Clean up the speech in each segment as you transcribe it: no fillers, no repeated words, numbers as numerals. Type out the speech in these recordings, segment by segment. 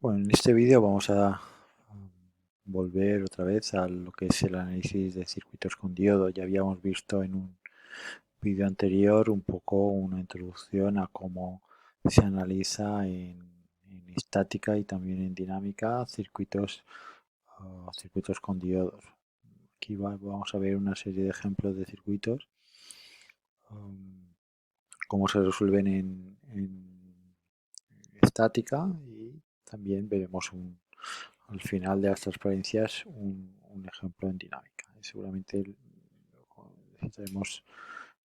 Bueno, en este vídeo vamos a volver otra vez a lo que es el análisis de circuitos con diodo. Ya habíamos visto en un vídeo anterior un poco una introducción a cómo se analiza en estática y también en dinámica circuitos con diodos. Aquí vamos a ver una serie de ejemplos de circuitos, cómo se resuelven en estática, y también veremos al final de las transparencias un ejemplo en dinámica. Y seguramente necesitaremos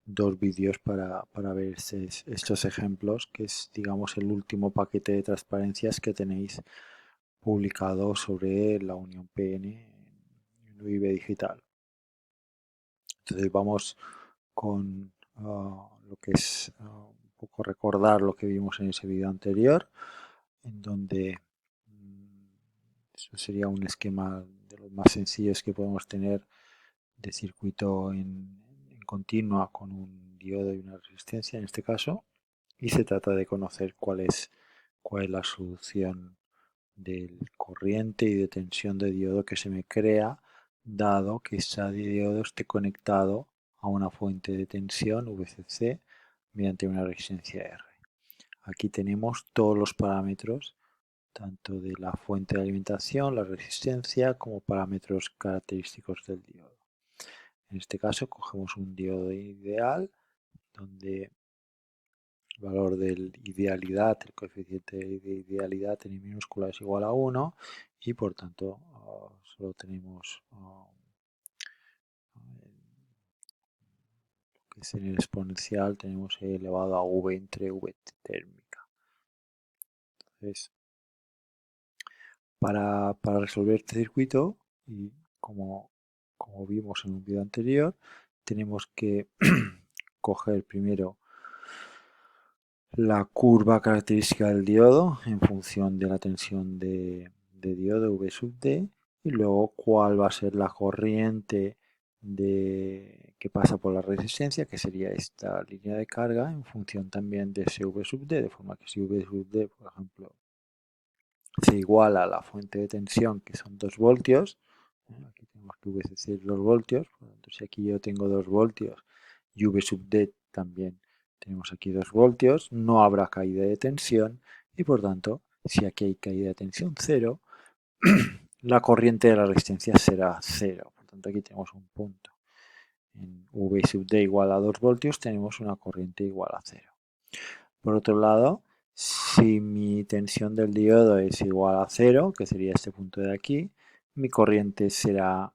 dos vídeos para ver estos ejemplos, que es, digamos, el último paquete de transparencias que tenéis publicado sobre la unión PN en UIB Digital. Entonces vamos con lo que es un poco recordar lo que vimos en ese vídeo anterior, en donde eso sería un esquema de los más sencillos que podemos tener de circuito en continua con un diodo y una resistencia en este caso, y se trata de conocer cuál es la solución del corriente y de tensión de diodo que se me crea, dado que ese diodo esté conectado a una fuente de tensión VCC mediante una resistencia R. Aquí tenemos todos los parámetros, tanto de la fuente de alimentación, la resistencia, como parámetros característicos del diodo. En este caso cogemos un diodo ideal, donde el valor de idealidad, el coeficiente de idealidad en I minúscula es igual a 1, y por tanto solo tenemos que es en el exponencial, tenemos E elevado a V entre V térmica. Entonces, para resolver este circuito, y como vimos en un vídeo anterior, tenemos que coger primero la curva característica del diodo en función de la tensión de diodo V sub D, y luego cuál va a ser la corriente que pasa por la resistencia, que sería esta línea de carga, en función también de ese V sub D, de forma que si V sub D, por ejemplo, se iguala a la fuente de tensión, que son 2 voltios, aquí tenemos que VCC es 2 voltios, por lo tanto, si aquí yo tengo 2 voltios y V sub D también tenemos aquí 2 voltios, no habrá caída de tensión, y por tanto, si aquí hay caída de tensión 0, la corriente de la resistencia será 0. Por tanto, aquí tenemos un punto. En V sub D igual a 2 voltios tenemos una corriente igual a 0. Por otro lado, si mi tensión del diodo es igual a 0, que sería este punto de aquí, mi corriente será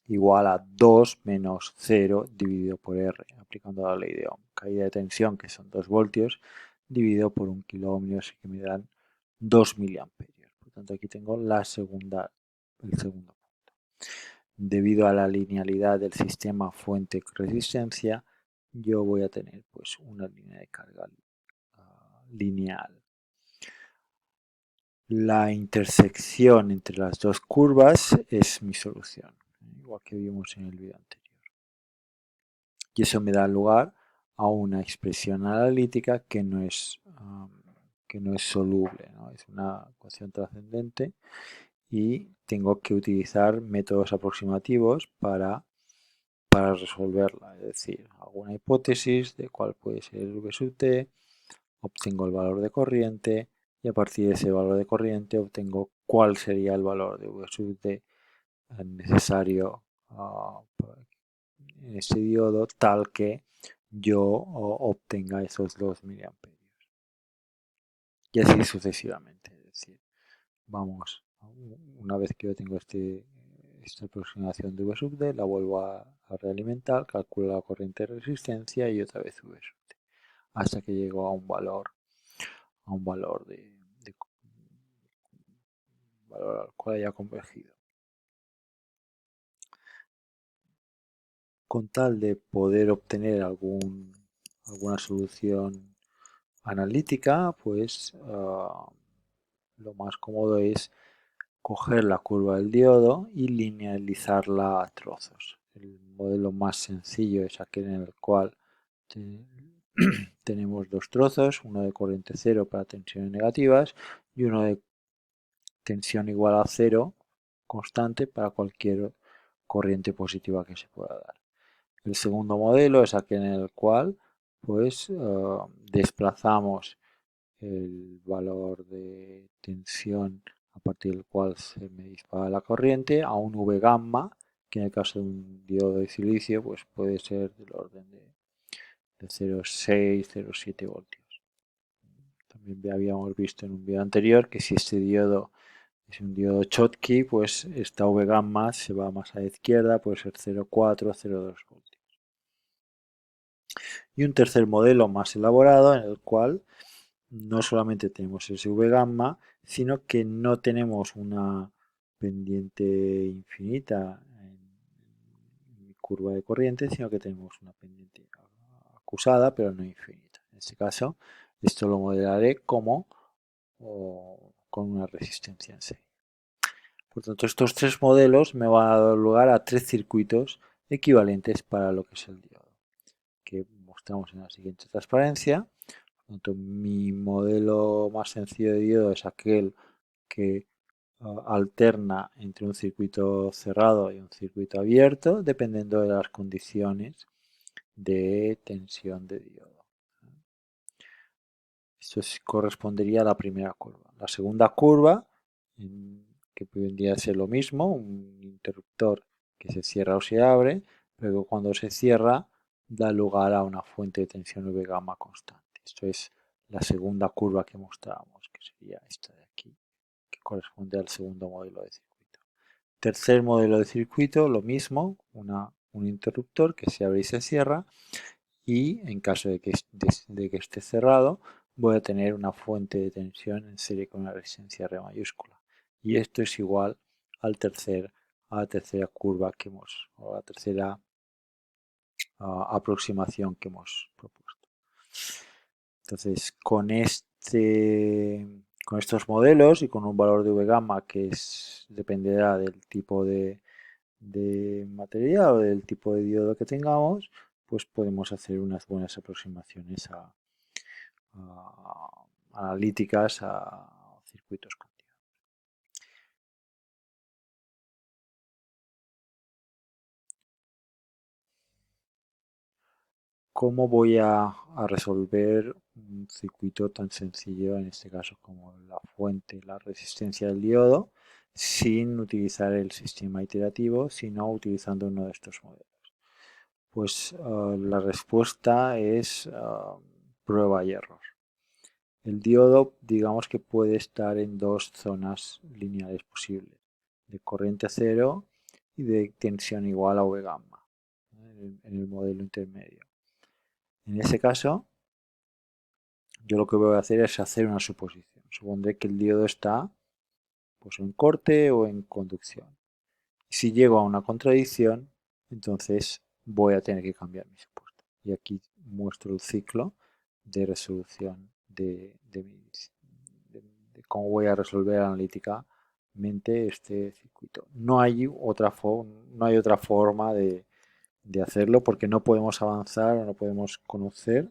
igual a 2 menos 0 dividido por R, aplicando la ley de Ohm. Caída de tensión, que son 2 voltios, dividido por 1 kiloohmios, que me dan 2 miliamperios. Por tanto, aquí tengo el segundo punto. Debido a la linealidad del sistema fuente-resistencia, yo voy a tener pues una línea de carga lineal. La intersección entre las dos curvas es mi solución, igual que vimos en el vídeo anterior. Y eso me da lugar a una expresión analítica que no es soluble, ¿no? Es una ecuación trascendente, y tengo que utilizar métodos aproximativos para resolverla. Es decir, hago una hipótesis de cuál puede ser el V sub T, obtengo el valor de corriente, y a partir de ese valor de corriente obtengo cuál sería el valor de V sub D necesario en este diodo, tal que yo obtenga esos 2 miliamperios. Y así sucesivamente. Es decir, vamos, una vez que yo tengo esta aproximación de V sub D, la vuelvo a realimentar, calculo la corriente de resistencia y otra vez V sub D, hasta que llego a un valor valor al cual haya convergido. Con tal de poder obtener alguna solución analítica, pues lo más cómodo es coger la curva del diodo y linealizarla a trozos. El modelo más sencillo es aquel en el cual tenemos dos trozos, uno de corriente cero para tensiones negativas y uno de tensión igual a cero constante para cualquier corriente positiva que se pueda dar. El segundo modelo es aquel en el cual pues desplazamos el valor de tensión a partir del cual se me dispara la corriente a un V gamma, que en el caso de un diodo de silicio pues puede ser del orden de 0,6, 0,7 voltios. También habíamos visto en un vídeo anterior que si este diodo es un diodo Schottky, pues esta V gamma se va más a la izquierda, puede ser 0,4, 0,2 voltios. Y un tercer modelo más elaborado en el cual no solamente tenemos ese V gamma, sino que no tenemos una pendiente infinita en mi curva de corriente, sino que tenemos una pendiente acusada, pero no infinita. En este caso, esto lo modelaré como con una resistencia en serie. Por tanto, estos tres modelos me van a dar lugar a tres circuitos equivalentes para lo que es el diodo, que mostramos en la siguiente transparencia. Por tanto, mi modelo más sencillo de diodo es aquel que alterna entre un circuito cerrado y un circuito abierto, dependiendo de las condiciones de tensión de diodo. Esto correspondería a la primera curva. La segunda curva, que vendría a ser lo mismo, un interruptor que se cierra o se abre, pero cuando se cierra da lugar a una fuente de tensión V gamma constante. Esto es la segunda curva que mostrábamos, que sería esta de aquí, que corresponde al segundo modelo de circuito. Tercer modelo de circuito, lo mismo, un interruptor que se abre y se cierra, y en caso de que esté cerrado, voy a tener una fuente de tensión en serie con una resistencia R mayúscula. Y esto es igual a la tercera curva que o a la tercera aproximación que hemos propuesto. Entonces, con estos modelos y con un valor de V gamma que dependerá del tipo de material o del tipo de diodo que tengamos, pues podemos hacer unas buenas aproximaciones analíticas a circuitos continuos. ¿Cómo voy a resolver un circuito tan sencillo, en este caso como la fuente, la resistencia del diodo, sin utilizar el sistema iterativo, sino utilizando uno de estos modelos? Pues la respuesta es prueba y error. El diodo, digamos que puede estar en dos zonas lineales posibles, de corriente cero y de tensión igual a V gamma, en el modelo intermedio. En ese caso, yo lo que voy a hacer es hacer una suposición. Supondré que el diodo está pues, en corte o en conducción. Si llego a una contradicción, entonces voy a tener que cambiar mi supuesto. Y aquí muestro el ciclo de resolución de cómo voy a resolver analíticamente este circuito. No hay otra forma de hacerlo porque no podemos avanzar o no podemos conocer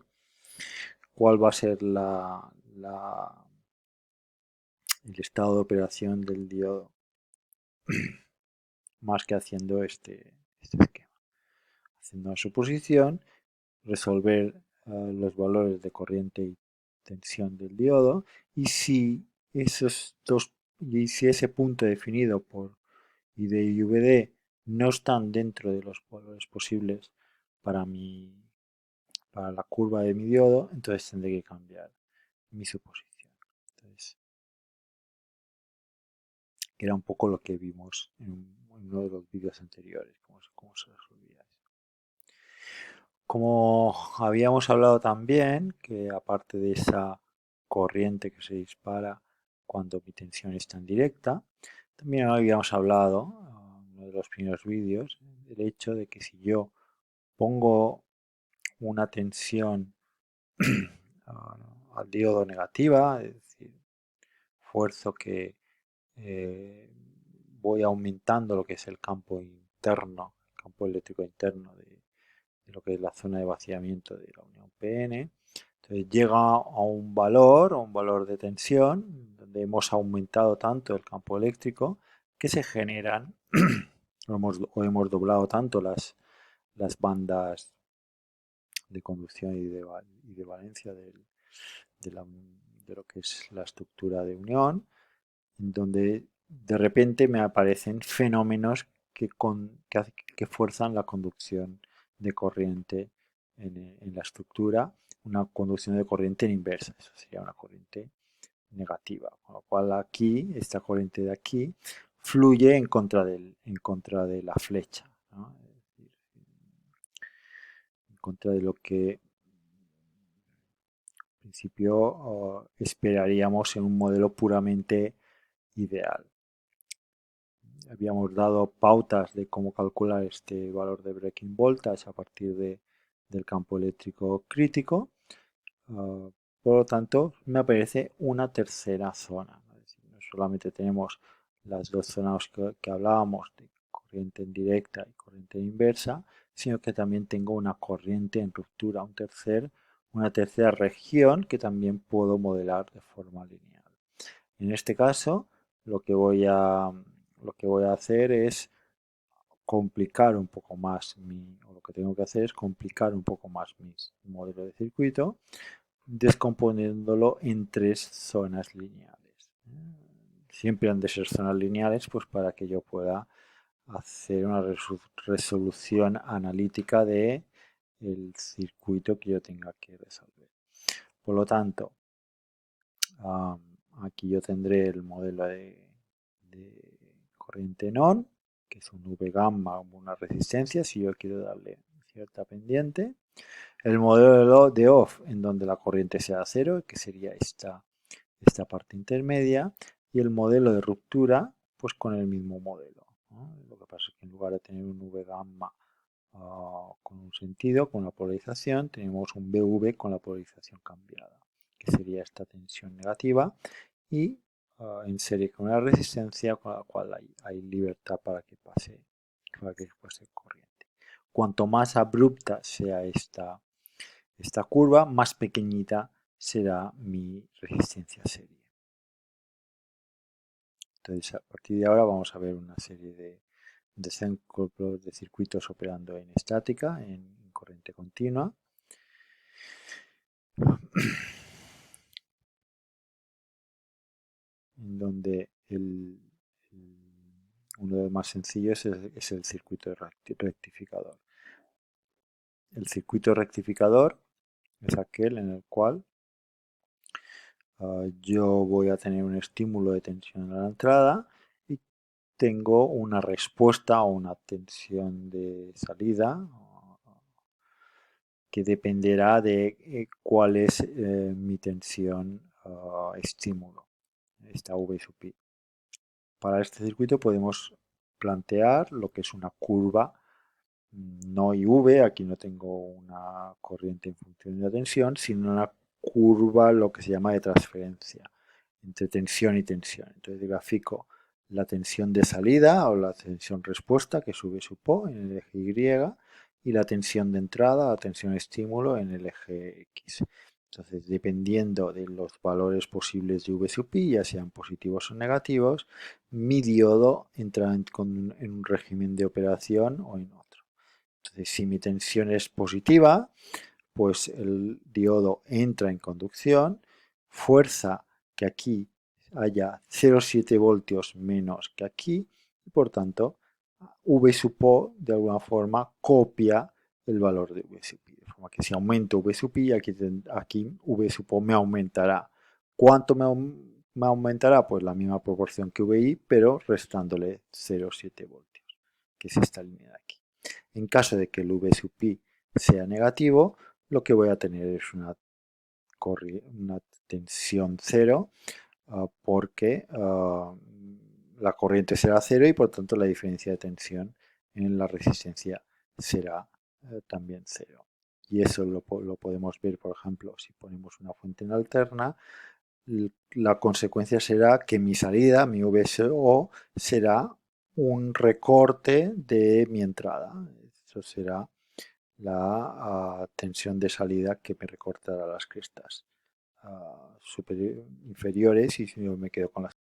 cuál va a ser el estado de operación del diodo más que haciendo este esquema. Haciendo una suposición, resolver los valores de corriente y tensión del diodo, y si ese punto definido por ID y VD no están dentro de los valores posibles para la curva de mi diodo, entonces tendré que cambiar mi suposición. Entonces, era un poco lo que vimos en uno de los vídeos anteriores, cómo se resolvía eso. Como habíamos hablado también, que aparte de esa corriente que se dispara cuando mi tensión está en directa, también habíamos hablado en uno de los primeros vídeos del hecho de que si yo pongo una tensión al diodo negativa, es decir, fuerzo que voy aumentando lo que es el campo interno, el campo eléctrico interno de lo que es la zona de vaciamiento de la unión PN. Entonces llega a un valor de tensión, donde hemos aumentado tanto el campo eléctrico que se generan o hemos doblado tanto las bandas de conducción y de valencia de, de lo que es la estructura de unión, en donde de repente me aparecen fenómenos que fuerzan la conducción de corriente en la estructura, una conducción de corriente en inversa, eso sería una corriente negativa, con lo cual aquí, esta corriente de aquí, fluye en contra de la flecha, ¿no? Es decir, en contra de lo que en principio esperaríamos en un modelo puramente ideal. Habíamos dado pautas de cómo calcular este valor de breaking voltage a partir del campo eléctrico crítico. Por lo tanto, me aparece una tercera zona. Es decir, no solamente tenemos las dos zonas que hablábamos de corriente en directa y corriente en inversa, sino que también tengo una corriente en ruptura, una tercera región que también puedo modelar de forma lineal. En este caso, lo que voy a, lo que voy a hacer es complicar un poco más o lo que tengo que hacer es complicar un poco más mi modelo de circuito, descomponiéndolo en tres zonas lineales. Siempre han de ser zonas lineales, pues para que yo pueda hacer una resolución analítica de el circuito que yo tenga que resolver. Por lo tanto, aquí yo tendré el modelo de corriente non, que es un V gamma, una resistencia, si yo quiero darle cierta pendiente. El modelo de off, en donde la corriente sea cero, que sería esta parte intermedia. Y el modelo de ruptura, pues con el mismo modelo, ¿no? Lo que pasa es que en lugar de tener un V gamma con un sentido, con la polarización, tenemos un BV con la polarización cambiada, que sería esta tensión negativa, y en serie con una resistencia con la cual hay libertad para que pase corriente. Cuanto más abrupta sea esta curva, más pequeñita será mi resistencia serie. Entonces, a partir de ahora vamos a ver una serie de ejemplos de circuitos operando en estática, en corriente continua. En donde uno de los más sencillos es el circuito rectificador. El circuito rectificador es aquel en el cual yo voy a tener un estímulo de tensión a la entrada y tengo una respuesta o una tensión de salida que dependerá de cuál es mi tensión estímulo, esta V sub I. Para este circuito podemos plantear lo que es una curva no IV, aquí no tengo una corriente en función de la tensión, sino una curva lo que se llama de transferencia entre tensión y tensión. Entonces grafico la tensión de salida o la tensión respuesta, que sube su Po en el eje Y la tensión de entrada, la tensión estímulo en el eje X. Entonces, dependiendo de los valores posibles de V sub I, ya sean positivos o negativos, mi diodo entra en un régimen de operación o en otro. Entonces, si mi tensión es positiva, pues el diodo entra en conducción, fuerza que aquí haya 0,7 voltios menos que aquí, y por tanto, V sub O de alguna forma copia el valor de V sub I. De forma que si aumento V sub I, aquí V sub O me aumentará. ¿Cuánto me aumentará? Pues la misma proporción que VI, pero restándole 0,7 voltios, que es esta línea de aquí. En caso de que el V sub I sea negativo, lo que voy a tener es una tensión cero, porque la corriente será cero y por tanto la diferencia de tensión en la resistencia será también cero. Y eso lo podemos ver, por ejemplo, si ponemos una fuente en alterna, la consecuencia será que mi salida, mi VSO, será un recorte de mi entrada. Eso será la tensión de salida que me recortará las crestas inferiores y yo me quedo con las